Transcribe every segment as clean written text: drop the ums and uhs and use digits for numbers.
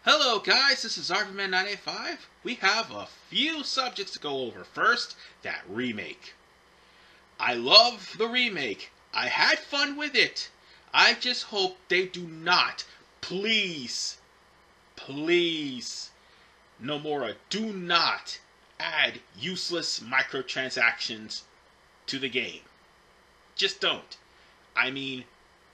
Hello guys, this is RVman985. We have a few subjects to go over. First, that remake. I love the remake. I had fun with it. I just hope they do not, please, Nomura, do not add useless microtransactions to the game. Just don't. I mean,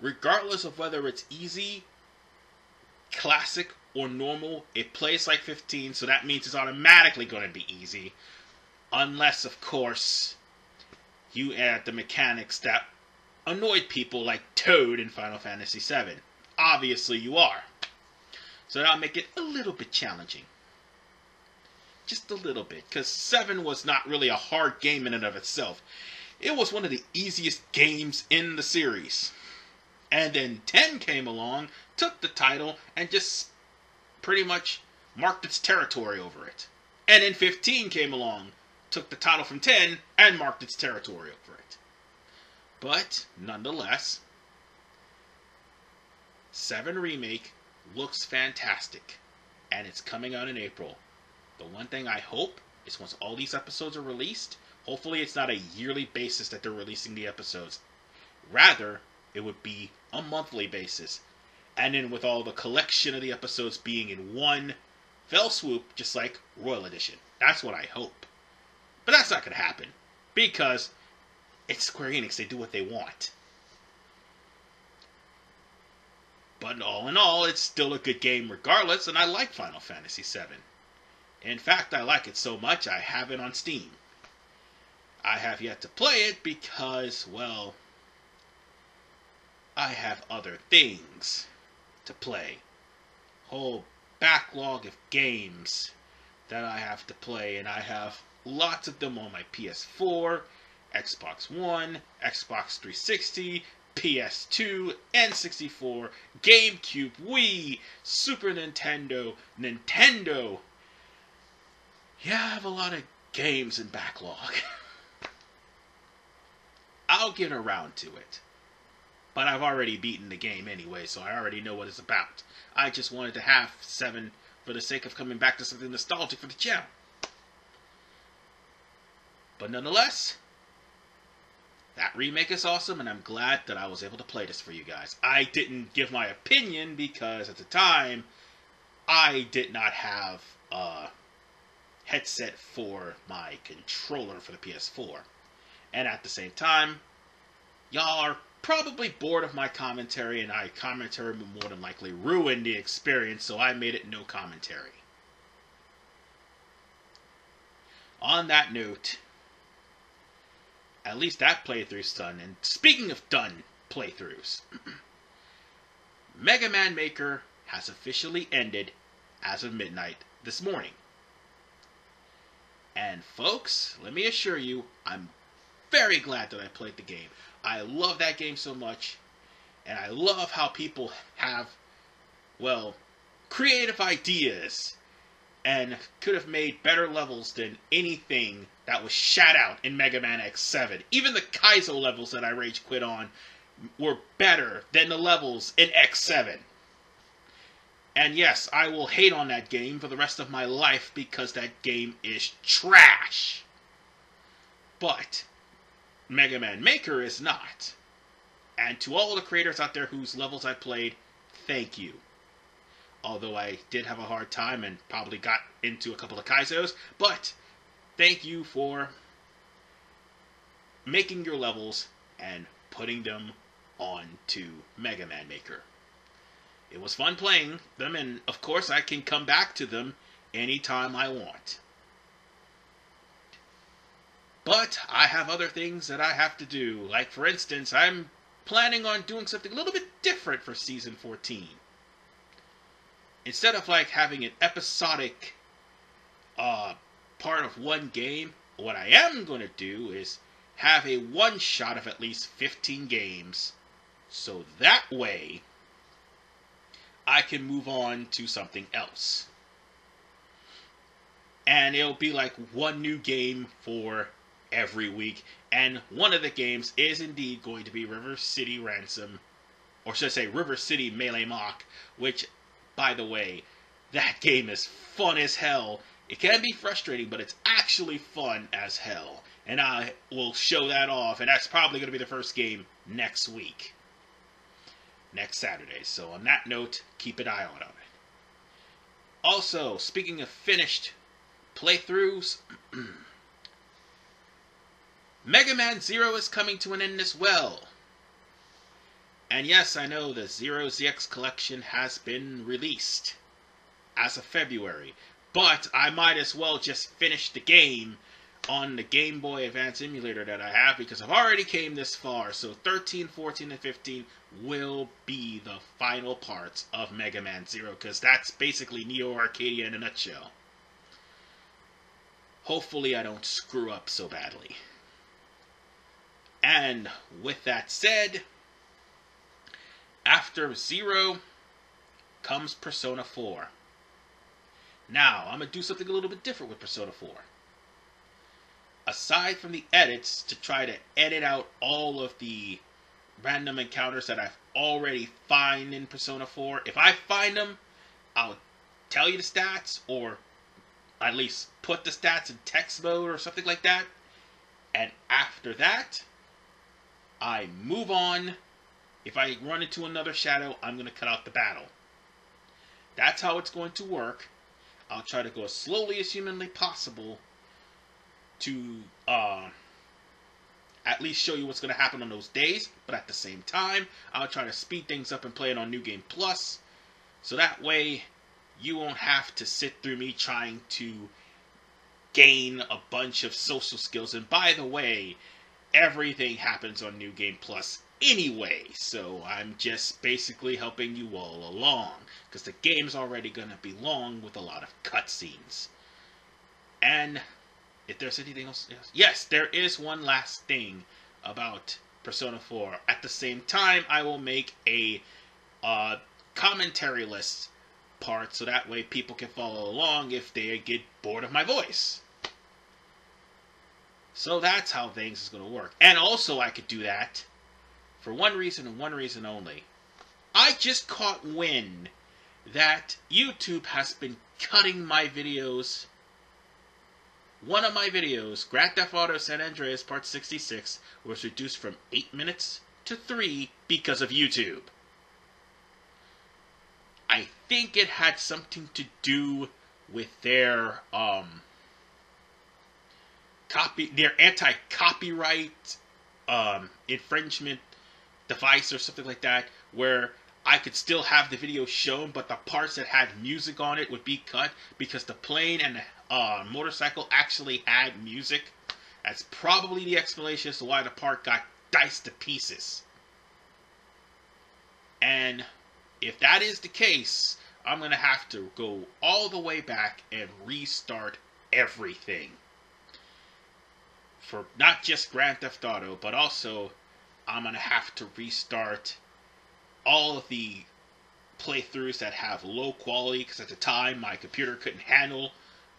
regardless of whether it's easy, classic, or normal, it plays like 15, so that means it's automatically going to be easy. Unless, of course, you add the mechanics that annoyed people like Toad in Final Fantasy VII. Obviously you are. So that'll make it a little bit challenging. Just a little bit, because 7 was not really a hard game in and of itself. It was one of the easiest games in the series. And then 10 came along, took the title, and just pretty much marked its territory over it. And then 15 came along, took the title from 10, and marked its territory over it. But, nonetheless, 7 Remake looks fantastic, and it's coming out in April. The one thing I hope is once all these episodes are released, hopefully it's not a yearly basis that they're releasing the episodes. Rather, it would be a monthly basis. And then with all the collection of the episodes being in one fell swoop, just like Royal Edition. That's what I hope. But that's not going to happen. Because it's Square Enix, they do what they want. But all in all, it's still a good game regardless, and I like Final Fantasy VII. In fact, I like it so much, I have it on Steam. I have yet to play it because, well, I have other things to play. Whole backlog of games that I have to play, and I have lots of them on my PS4, Xbox One, Xbox 360, PS2, N64, GameCube, Wii, Super Nintendo, Nintendo. Yeah, I have a lot of games in backlog. I'll get around to it. But I've already beaten the game anyway, so I already know what it's about. I just wanted to have 7 for the sake of coming back to something nostalgic for the channel. But nonetheless, that remake is awesome, and I'm glad that I was able to play this for you guys. I didn't give my opinion because at the time, I did not have a headset for my controller for the PS4. And at the same time, y'all are probably bored of my commentary, and commentary will more than likely ruin the experience, so I made it no commentary. On that note, at least that playthrough's done, and speaking of done playthroughs, Mega Man Maker has officially ended as of midnight this morning. And folks, let me assure you, I'm very glad that I played the game. I love that game so much, and I love how people have, well, creative ideas and could have made better levels than anything that was shat out in Mega Man X7. Even the Kaizo levels that I rage quit on were better than the levels in X7. And yes, I will hate on that game for the rest of my life because that game is trash. But Mega Man Maker is not. And to all the creators out there whose levels I played, thank you. Although I did have a hard time and probably got into a couple of Kaizos, but thank you for making your levels and putting them onto Mega Man Maker. It was fun playing them, and of course I can come back to them anytime I want. But I have other things that I have to do. Like, for instance, I'm planning on doing something a little bit different for Season 14. Instead of, like, having an episodic part of one game, what I am going to do is have a one-shot of at least 15 games. So that way, I can move on to something else. And it'll be like one new game for every week, and one of the games is indeed going to be River City Ransom, or should I say River City Melee Mock, which, by the way, that game is fun as hell. It can be frustrating, but it's actually fun as hell. And I will show that off, and that's probably going to be the first game next week. Next Saturday. So on that note, keep an eye on it. Also, speaking of finished playthroughs, Mega Man Zero is coming to an end as well. And yes, I know the Zero ZX Collection has been released as of February, but I might as well just finish the game on the Game Boy Advance emulator that I have, because I've already came this far. So 13, 14, and 15 will be the final parts of Mega Man Zero, because that's basically Neo Arcadia in a nutshell. Hopefully I don't screw up so badly. And with that said, after Zero comes Persona 4. Now, I'm going to do something a little bit different with Persona 4. Aside from the edits, to try to edit out all of the random encounters that I've already found in Persona 4, if I find them, I'll tell you the stats, or at least put the stats in text mode or something like that. And after that, I move on. If I run into another shadow, I'm going to cut out the battle. That's how it's going to work. I'll try to go as slowly as humanly possible to at least show you what's going to happen on those days. But at the same time, I'll try to speed things up and play it on New Game Plus. So that way, you won't have to sit through me trying to gain a bunch of social skills. And by the way, everything happens on New Game Plus anyway, so I'm just basically helping you all along, because the game's already going to be long with a lot of cutscenes. And if there's anything else, yes, there is one last thing about Persona 4. At the same time, I will make a commentary list part, so that way people can follow along if they get bored of my voice. So that's how things is going to work. And also I could do that for one reason and one reason only. I just caught wind that YouTube has been cutting my videos. One of my videos, Grand Theft Auto San Andreas Part 66, was reduced from 8 minutes to 3 because of YouTube. I think it had something to do with their anti-copyright infringement device or something like that, where I could still have the video shown, but the parts that had music on it would be cut because the plane and the motorcycle actually had music. That's probably the explanation as to why the part got diced to pieces. And if that is the case, I'm going to have to go all the way back and restart everything. For not just Grand Theft Auto, but also I'm going to have to restart all of the playthroughs that have low quality, because at the time my computer couldn't handle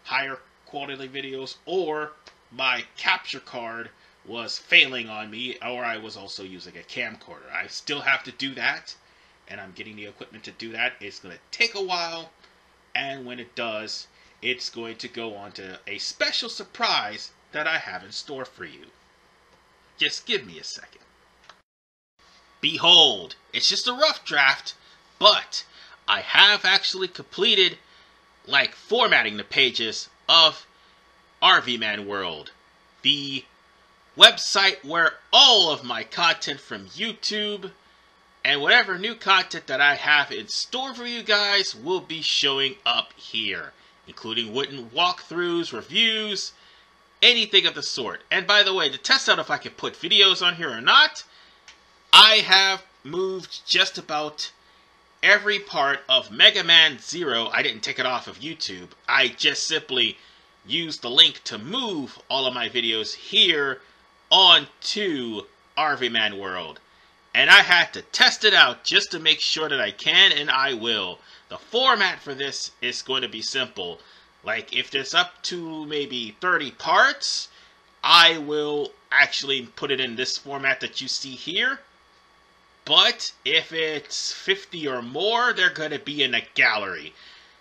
higher quality videos, or my capture card was failing on me, or I was also using a camcorder. I still have to do that, and I'm getting the equipment to do that. It's going to take a while, and when it does, it's going to go on to a special surprise that I have in store for you. Just give me a second. Behold, it's just a rough draft, but I have actually completed, like, formatting the pages of RV Man World, the website where all of my content from YouTube and whatever new content that I have in store for you guys will be showing up here, including written walkthroughs, reviews, anything of the sort. And by the way, to test out if I can put videos on here or not, I have moved just about every part of Mega Man Zero. I didn't take it off of YouTube. I just simply used the link to move all of my videos here onto RV Man World. And I had to test it out just to make sure that I can, and I will. The format for this is going to be simple. Like, if there's up to maybe 30 parts, I will actually put it in this format that you see here. But if it's 50 or more, they're going to be in a gallery.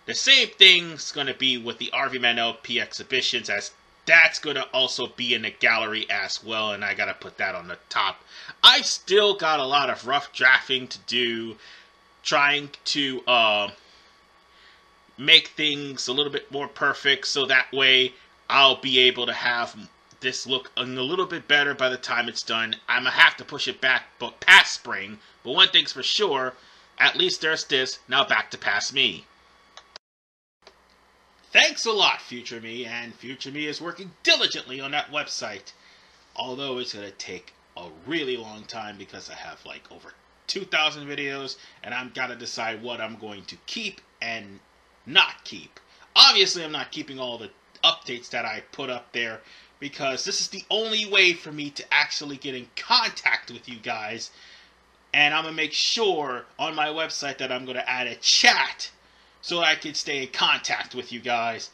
The same thing's going to be with the RV-Man LP exhibitions, as that's going to also be in the gallery as well, and I got to put that on the top. I still got a lot of rough drafting to do, trying to make things a little bit more perfect, so that way I'll be able to have this look a little bit better by the time it's done. I'm going to have to push it back past spring, but one thing's for sure, at least there's this. Now back to past me. Thanks a lot, Future Me, and Future Me is working diligently on that website. Although it's going to take a really long time because I have like over 2,000 videos, and I've got to decide what I'm going to keep and not keep. Obviously, I'm not keeping all the updates that I put up there, because this is the only way for me to actually get in contact with you guys. And I'm going to make sure on my website that I'm going to add a chat so I can stay in contact with you guys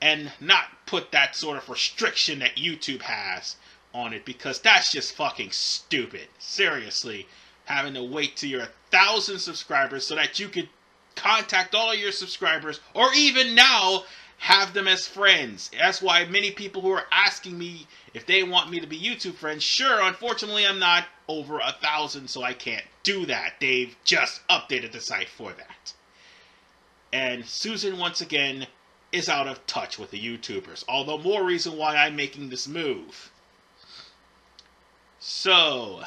and not put that sort of restriction that YouTube has on it, because that's just fucking stupid. Seriously, having to wait till you're 1,000 subscribers so that you could contact all of your subscribers, or even now have them as friends. That's why many people who are asking me if they want me to be YouTube friends, sure, unfortunately I'm not over 1,000, so I can't do that. They've just updated the site for that. And Susan, once again, is out of touch with the YouTubers. Although more reason why I'm making this move. So,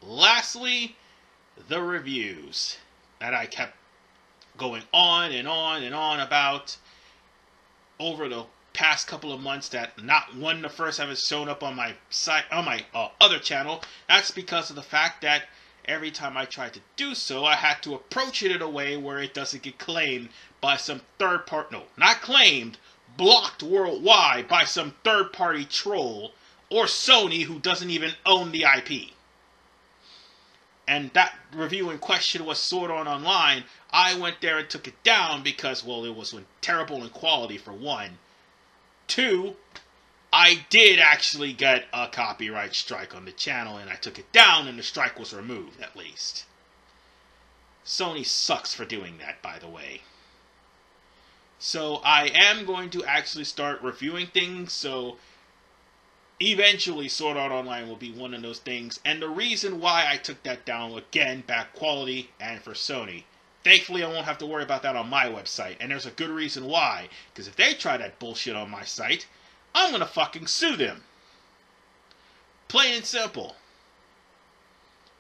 lastly, the reviews that I kept going on and on and on about over the past couple of months, that not one the first have shown up on my site, on my other channel. That's because of the fact that every time I tried to do so, I had to approach it in a way where it doesn't get claimed by some third party. No, not claimed, blocked worldwide by some third party troll or Sony who doesn't even own the IP. And that review in question was Sword Art Online. I went there and took it down because, well, it was terrible in quality for one. Two, I did actually get a copyright strike on the channel, and I took it down, and the strike was removed, at least. Sony sucks for doing that, by the way. So I am going to actually start reviewing things, so eventually Sword Art Online will be one of those things. And the reason why I took that down, again, back quality and for Sony. Thankfully, I won't have to worry about that on my website, and there's a good reason why. Because if they try that bullshit on my site, I'm gonna fucking sue them. Plain and simple.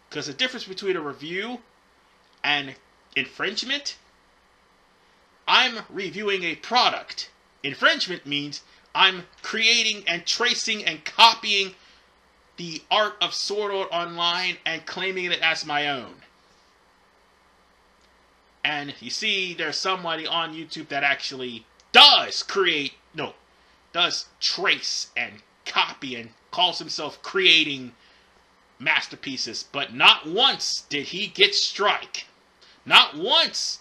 Because the difference between a review and infringement, I'm reviewing a product. Infringement means I'm creating and tracing and copying the art of Sword Art Online and claiming it as my own. And you see, there's somebody on YouTube that actually does trace and copy and calls himself creating masterpieces. But not once did he get strike. Not once,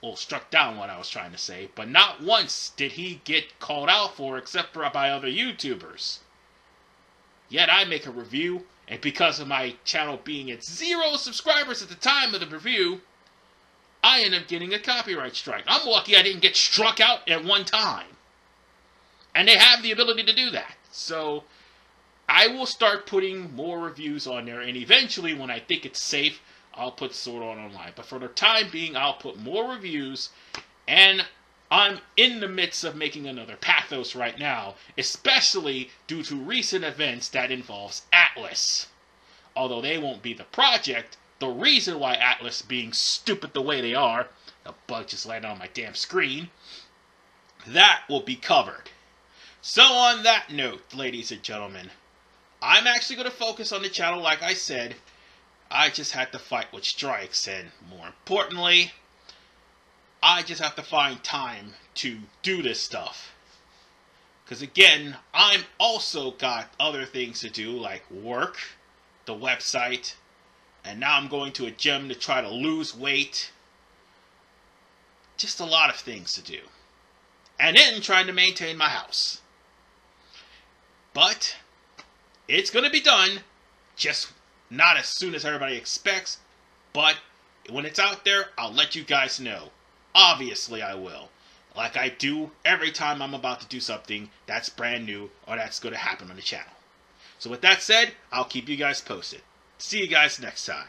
well, struck down what I was trying to say, but not once did he get called out for, except for by other YouTubers. Yet I make a review, and because of my channel being at 0 subscribers at the time of the review, I end up getting a copyright strike. I'm lucky I didn't get struck out at one time. And they have the ability to do that. So I will start putting more reviews on there, and eventually when I think it's safe, I'll put Sword Art Online. But for the time being, I'll put more reviews, and I'm in the midst of making another Pathos right now, especially due to recent events that involves Atlus. Although they won't be the project, the reason why Atlus being stupid the way they are, a bug just landed on my damn screen, that will be covered. So on that note, ladies and gentlemen, I'm actually going to focus on the channel like I said. I just had to fight with strikes, and more importantly, I just have to find time to do this stuff. Because again, I'm also got other things to do, like work, the website, and now I'm going to a gym to try to lose weight. Just a lot of things to do. And then trying to maintain my house. But it's going to be done, just not as soon as everybody expects, but when it's out there, I'll let you guys know. Obviously I will. like I do every time I'm about to do something that's brand new or that's going to happen on the channel. So with that said, I'll keep you guys posted. See you guys next time.